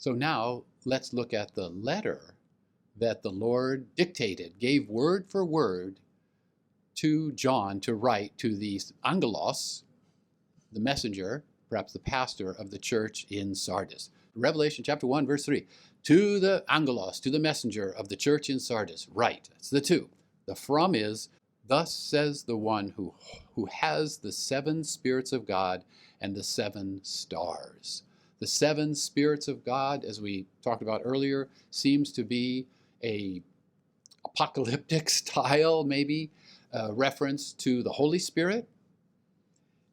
So now let's look at the letter that the Lord dictated, gave word for word to John to write to the angelos, the messenger, perhaps the pastor of the church in Sardis. Revelation chapter 1, verse 3. To the angelos, to the messenger of the church in Sardis, write. It's the two. The from is, thus says the one who has the seven spirits of God and the seven stars. The seven spirits of God, as we talked about earlier, seems to be a apocalyptic style, maybe, reference to the Holy Spirit.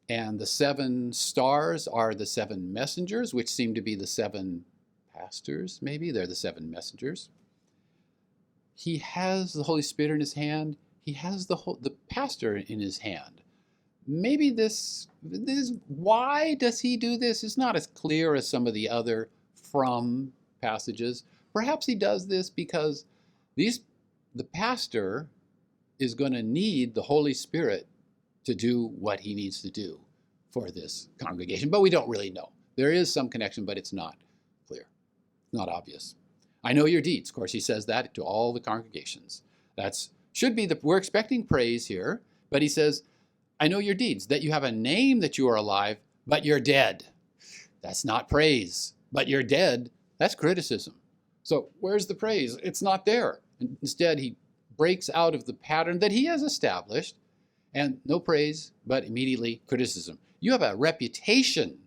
And the seven stars are the seven messengers, which seem to be the seven pastors, maybe. They're the seven messengers. He has the Holy Spirit in his hand. He has the pastor in his hand. Maybe this, why does he do this? It's not as clear as some of the other from passages. Perhaps he does this because the pastor is going to need the Holy Spirit to do what he needs to do for this congregation. But we don't really know. There is some connection, but it's not clear. It's not obvious. I know your deeds. Of course, he says that to all the congregations. We're expecting praise here, but he says, I know your deeds, that you have a name that you are alive, but you're dead. That's not praise. But you're dead, that's criticism. So where's the praise? It's not there. Instead, he breaks out of the pattern that he has established, and no praise, but immediately criticism. You have a reputation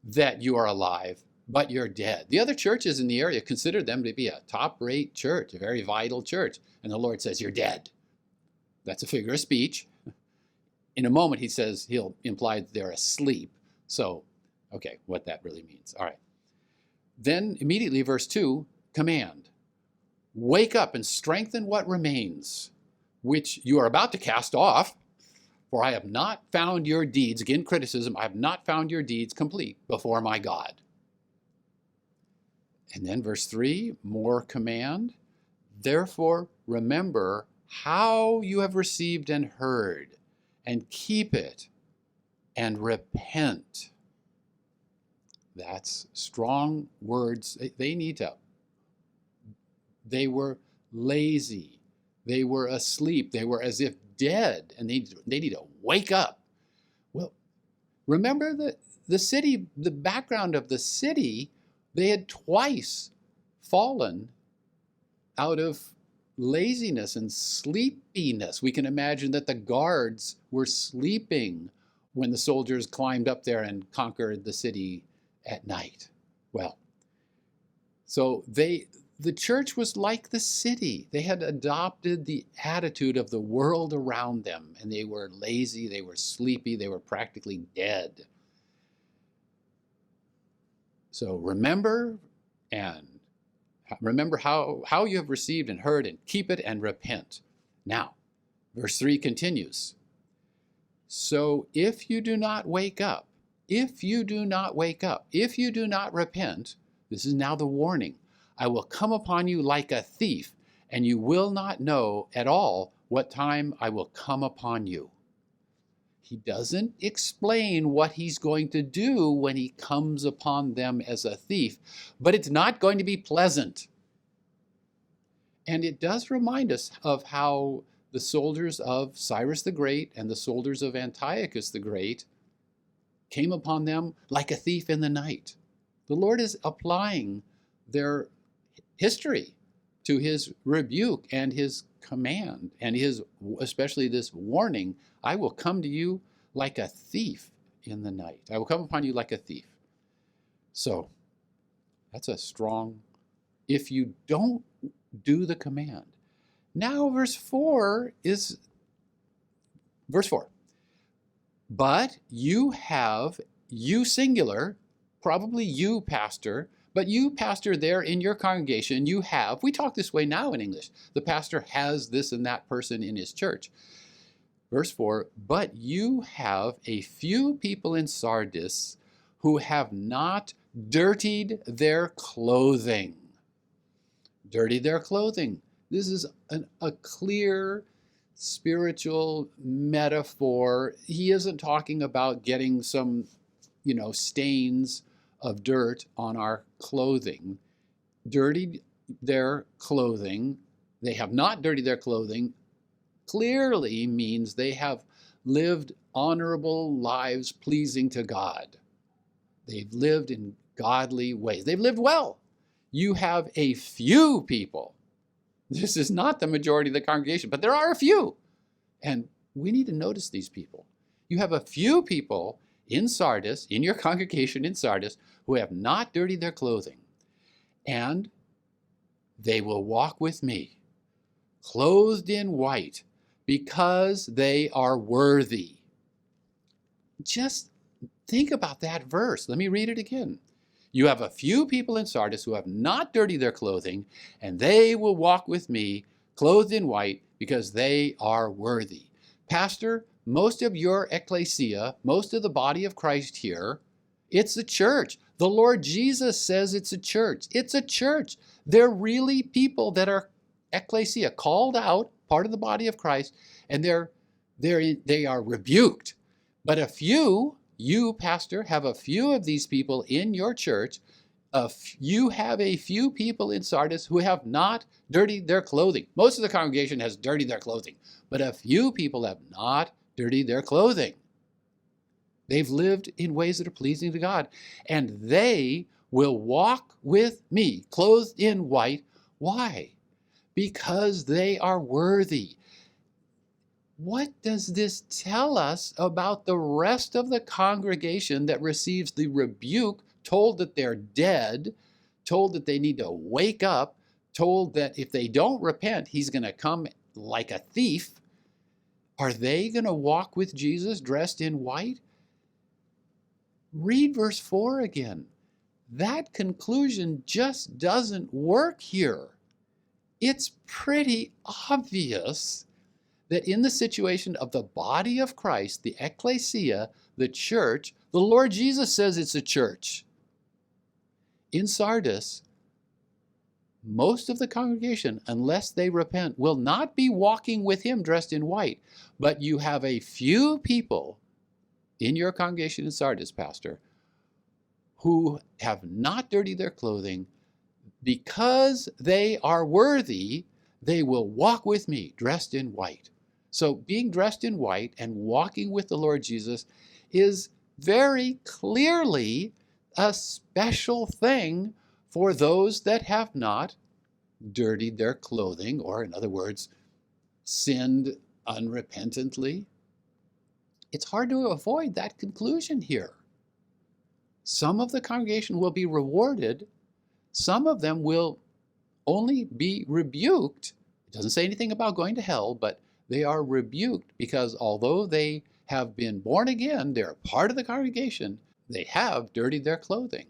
that you are alive, but you're dead. The other churches in the area considered them to be a top-rate church, a very vital church. And the Lord says, you're dead. That's a figure of speech. In a moment, he'll imply they're asleep. So, okay, what that really means. All right. Then immediately, verse 2, command. Wake up and strengthen what remains, which you are about to cast off, for I have not found your deeds, again criticism, I have not found your deeds complete before my God. And then verse 3, more command. Therefore, remember how you have received and heard, and keep it, and repent. That's strong words. They were lazy. They were asleep. They were as if dead, and they need to wake up. Well, remember the city, the background of the city, they had twice fallen out of laziness and sleepiness. We can imagine that the guards were sleeping when the soldiers climbed up there and conquered the city at night. Well, so the church was like the city. They had adopted the attitude of the world around them, and they were lazy, they were sleepy, they were practically dead. So remember how you have received and heard, and keep it and repent. Now, verse 3 continues. So if you do not wake up, if you do not repent, this is now the warning. I will come upon you like a thief, and you will not know at all what time I will come upon you. He doesn't explain what he's going to do when he comes upon them as a thief, but it's not going to be pleasant. And it does remind us of how the soldiers of Cyrus the Great and the soldiers of Antiochus the Great came upon them like a thief in the night. The Lord is applying their history to his rebuke and his command, and especially this warning, I will come to you like a thief in the night. I will come upon you like a thief. So that's a strong, if you don't do the command. Now verse 4. But you singular, probably you pastor, but you pastor there in your congregation, we talk this way now in English. The pastor has this and that person in his church. Verse 4, but you have a few people in Sardis who have not dirtied their clothing. Dirtied their clothing. This is a clear spiritual metaphor. He isn't talking about getting some, stains of dirt on our clothing. Dirtied their clothing. They have not dirtied their clothing clearly means they have lived honorable lives pleasing to God. They've lived in godly ways. They've lived well. You have a few people. This is not the majority of the congregation, but there are a few. And we need to notice these people. You have a few people in Sardis, in your congregation in Sardis, who have not dirtied their clothing. And they will walk with me, clothed in white, because they are worthy. Just think about that verse. Let me read it again. You have a few people in Sardis who have not dirtied their clothing, and they will walk with me, clothed in white, because they are worthy. Pastor, most of your ecclesia, most of the body of Christ here, it's a church. The Lord Jesus says it's a church. It's a church. They're really people that are ecclesia, called out, part of the body of Christ, and they are rebuked. But a few, you, pastor, have a few of these people in your church. You have a few people in Sardis who have not dirtied their clothing. Most of the congregation has dirtied their clothing, but a few people have not dirtied their clothing. They've lived in ways that are pleasing to God, and they will walk with me, clothed in white. Why? Because they are worthy. What does this tell us about the rest of the congregation that receives the rebuke, told that they're dead, told that they need to wake up, told that if they don't repent, he's going to come like a thief? Are they going to walk with Jesus dressed in white? Read verse 4 again. That conclusion just doesn't work here. It's pretty obvious that in the situation of the body of Christ, the ecclesia, the church, the Lord Jesus says it's a church. In Sardis, most of the congregation, unless they repent, will not be walking with him dressed in white. But you have a few people in your congregation in Sardis, pastor, who have not dirtied their clothing. Because they are worthy, they will walk with me dressed in white. So being dressed in white and walking with the Lord Jesus is very clearly a special thing for those that have not dirtied their clothing, or in other words, sinned unrepentantly. It's hard to avoid that conclusion here. Some of the congregation will be rewarded. Some of them will only be rebuked. It doesn't say anything about going to hell, but they are rebuked because although they have been born again, they're part of the congregation, they have dirtied their clothing.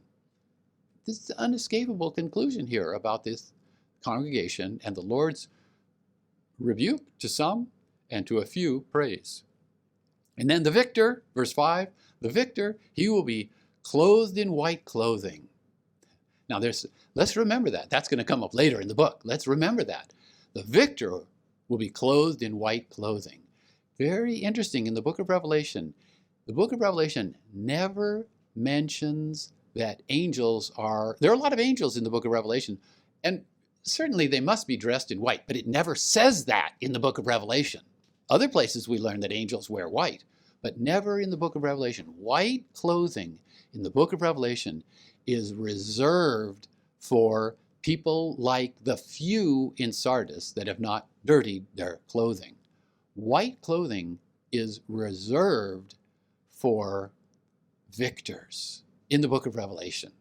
This is an unescapable conclusion here about this congregation and the Lord's rebuke to some and to a few praise. And then the victor, verse 5, the victor, he will be clothed in white clothing. Now let's remember that. That's going to come up later in the book. Let's remember that. The victor will be clothed in white clothing. Very interesting in the book of Revelation. The book of Revelation never mentions that angels are, there are a lot of angels in the book of Revelation, and certainly they must be dressed in white, but it never says that in the book of Revelation. Other places we learn that angels wear white, but never in the book of Revelation. White clothing in the book of Revelation is reserved for people like the few in Sardis that have not dirtied their clothing. White clothing is reserved for victors in the book of Revelation.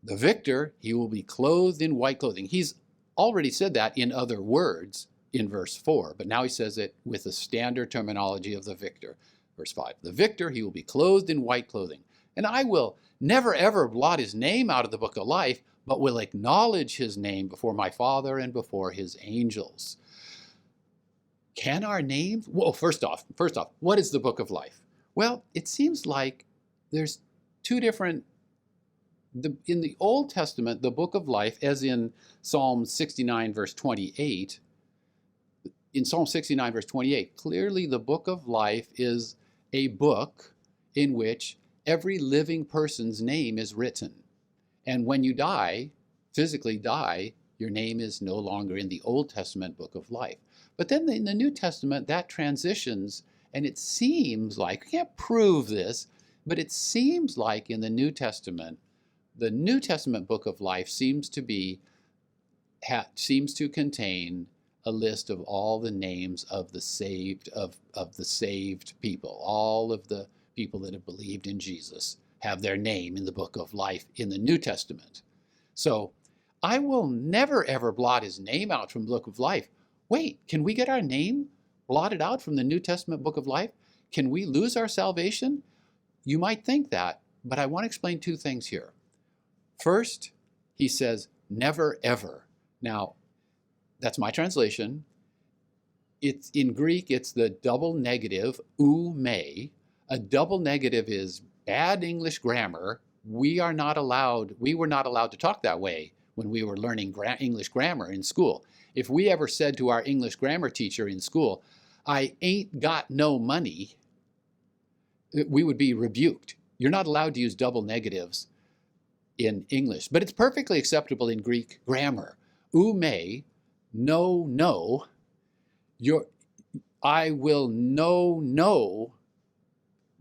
The victor, he will be clothed in white clothing. He's already said that in other words in verse 4, but now he says it with the standard terminology of the victor. Verse 5, the victor, he will be clothed in white clothing. And I will never ever blot his name out of the book of life, but will acknowledge his name before my Father and before his angels. Can our names, well, first off, what is the book of life? Well, it seems like there's two different, in the Old Testament, the book of life, as in Psalm 69, verse 28, in Psalm 69, verse 28, clearly the book of life is a book in which every living person's name is written. And when you die, physically die, your name is no longer in the Old Testament book of life. But then in the New Testament, that transitions, and it seems like, we can't prove this, but it seems like in the New Testament book of life seems to contain a list of all the names of the saved people. All of the people that have believed in Jesus have their name in the book of life in the New Testament. So I will never ever blot his name out from the book of life. Wait, can we get our name blotted out from the New Testament book of life? Can we lose our salvation? You might think that, but I want to explain two things here. First, he says, never ever. Now, that's my translation. It's in Greek, it's the double negative, ou me. A double negative is bad English grammar. We were not allowed to talk that way when we were learning English grammar in school. If we ever said to our English grammar teacher in school, I ain't got no money, we would be rebuked. You're not allowed to use double negatives in English, but it's perfectly acceptable in Greek grammar. Ou me, no, I will no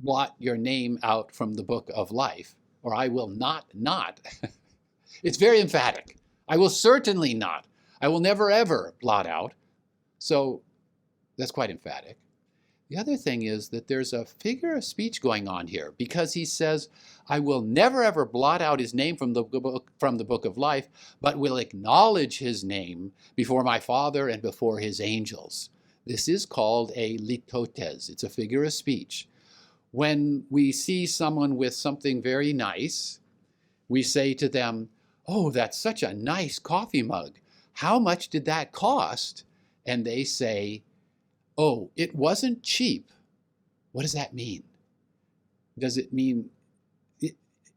blot your name out from the book of life, or I will not. It's very emphatic. I will certainly not. I will never ever blot out. So that's quite emphatic. The other thing is that there's a figure of speech going on here, because he says, I will never ever blot out his name from the book of life, but will acknowledge his name before my Father and before his angels. This is called a litotes. It's a figure of speech. When we see someone with something very nice, we say to them, oh, that's such a nice coffee mug. How much did that cost? And they say, oh, it wasn't cheap. What does that mean? Does it mean, do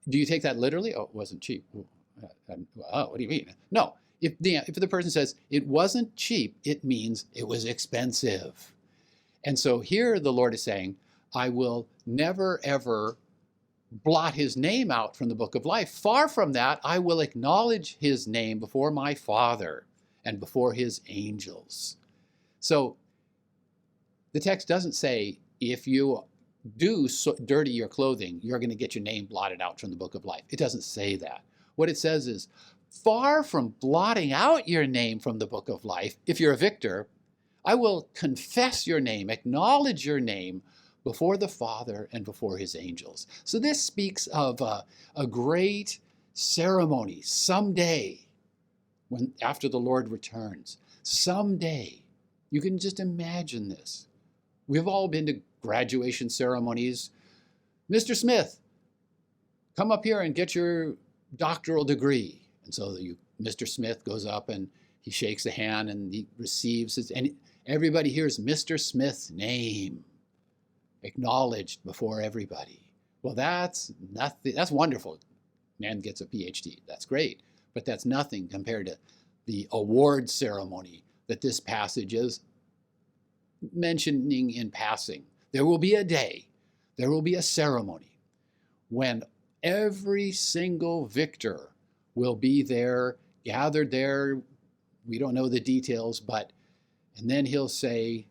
you take that literally? Oh, it wasn't cheap. Oh, what do you mean? No, if the person says it wasn't cheap, it means it was expensive. And so here the Lord is saying, I will never ever blot his name out from the book of life. Far from that, I will acknowledge his name before my Father and before his angels. So the text doesn't say if you do dirty your clothing, you're going to get your name blotted out from the book of life. It doesn't say that. What it says is, far from blotting out your name from the book of life, if you're a victor, I will confess your name, acknowledge your name before the Father and before his angels. So this speaks of a great ceremony someday, after the Lord returns. Someday. You can just imagine this. We've all been to graduation ceremonies. Mr. Smith, come up here and get your doctoral degree. And so Mr. Smith goes up and he shakes a hand and he receives it. And everybody hears Mr. Smith's name acknowledged before everybody. Well, that's nothing. That's wonderful. Man gets a PhD. That's great. But that's nothing compared to the award ceremony that this passage is mentioning in passing. There will be a day, there will be a ceremony when every single victor will be there, gathered there. We don't know the details, and then he'll say,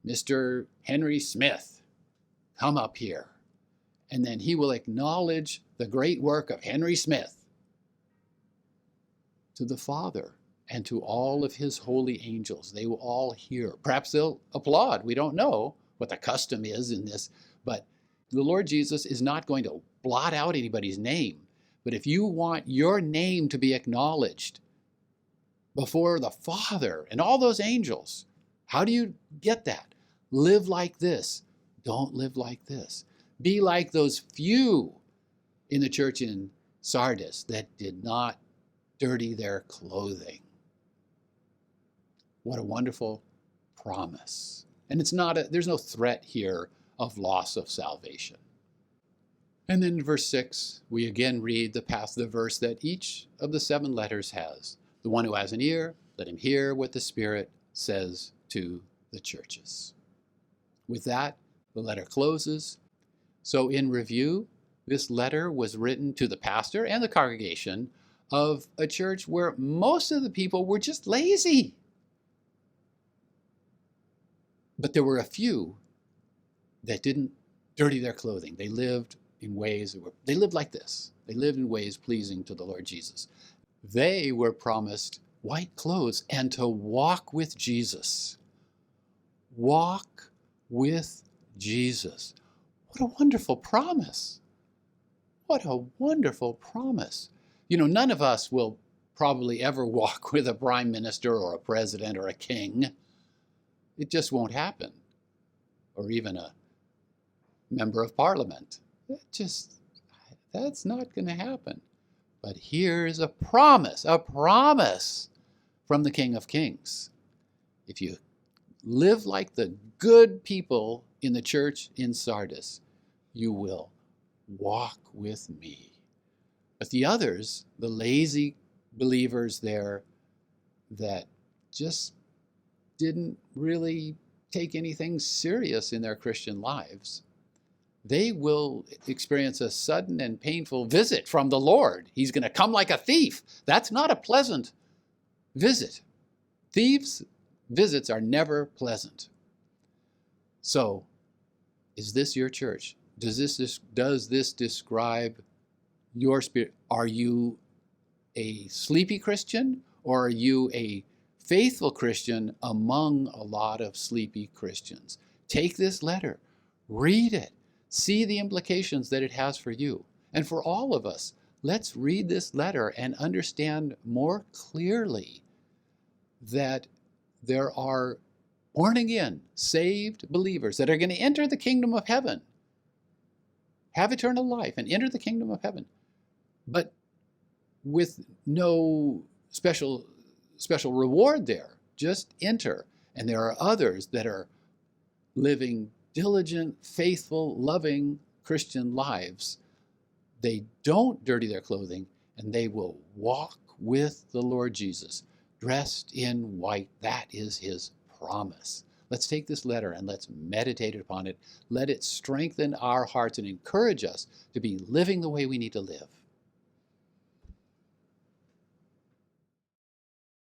Mr. Henry Smith, come up here. And then he will acknowledge the great work of Henry Smith to the Father and to all of his holy angels. They will all hear. Perhaps they'll applaud. We don't know what the custom is in this, but the Lord Jesus is not going to blot out anybody's name. But if you want your name to be acknowledged before the Father and all those angels, how do you get that? Live like this. Don't live like this. Be like those few in the church in Sardis that did not dirty their clothing. What a wonderful promise. And there's no threat here of loss of salvation. And then in verse 6, we again read the verse that each of the 7 letters has. The one who has an ear, let him hear what the Spirit says to the churches. With that, the letter closes. So in review, this letter was written to the pastor and the congregation of a church where most of the people were just lazy. But there were a few that didn't dirty their clothing. They lived in ways they lived like this. They lived in ways pleasing to the Lord Jesus. They were promised white clothes and to walk with Jesus. Walk with Jesus. What a wonderful promise. What a wonderful promise. You know, none of us will probably ever walk with a prime minister or a president or a king. It just won't happen. Or even a member of parliament. That's not going to happen. But here's a promise from the King of Kings. If you live like the good people in the church in Sardis, you will walk with me. But the others, the lazy believers there that just didn't really take anything serious in their Christian lives, they will experience a sudden and painful visit from the Lord. He's going to come like a thief. That's not a pleasant visit. Thieves' visits are never pleasant. So, is this your church? Does this describe your spirit? Are you a sleepy Christian, or are you a faithful Christian among a lot of sleepy Christians? Take this letter, read it, see the implications that it has for you. And for all of us, let's read this letter and understand more clearly that there are born again, saved believers that are going to enter the kingdom of heaven, have eternal life, and enter the kingdom of heaven, but with no special reward there. Just enter. And there are others that are living diligent, faithful, loving Christian lives. They don't dirty their clothing, and they will walk with the Lord Jesus, dressed in white. That is his promise. Let's take this letter and let's meditate upon it. Let it strengthen our hearts and encourage us to be living the way we need to live.